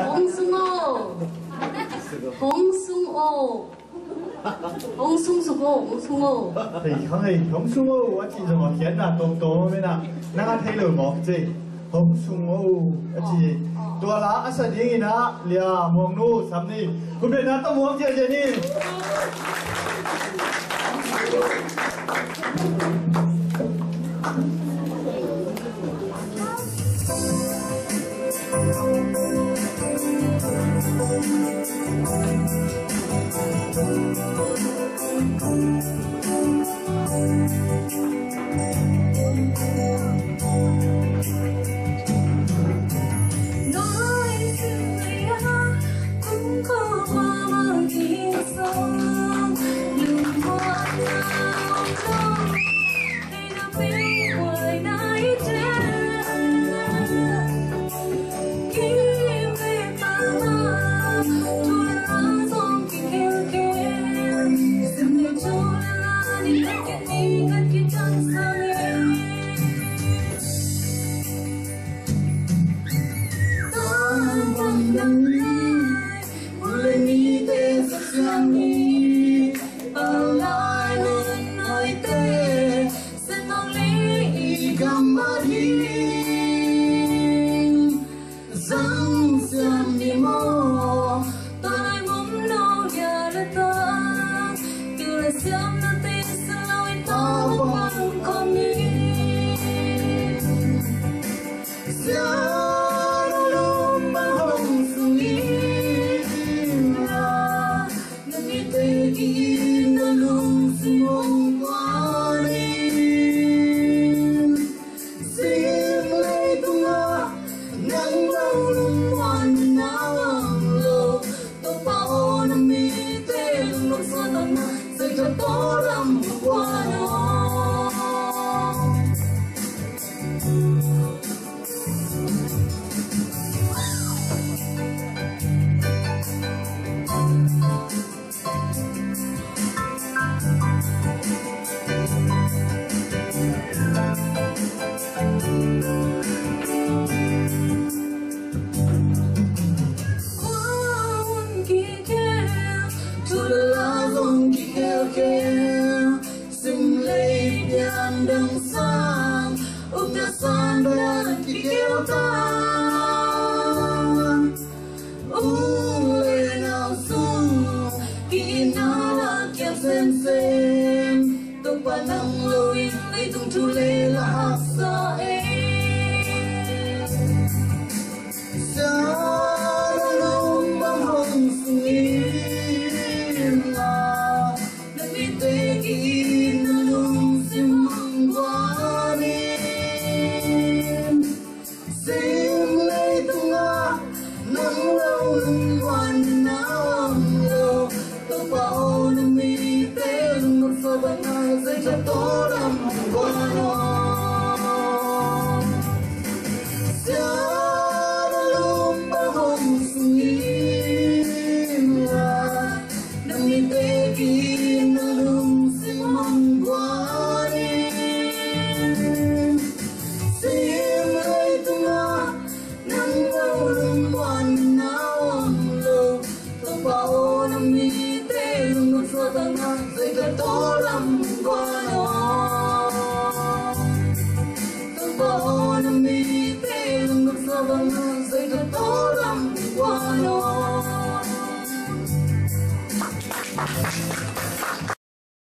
엉숭어 엉숭어 엉숭숭어 thì không thì không xuống ô anh chị rồi mà khiến là tố bên nào năng thay đổi một gì không xuống ô anh chị tua lá anh sẽ đi na lia mong nu sắm đi cũng biết na tao muốn gì vậy đi Hãy subscribe cho kênh Ghiền Mì Gõ để không bỏ lỡ những video hấp dẫn.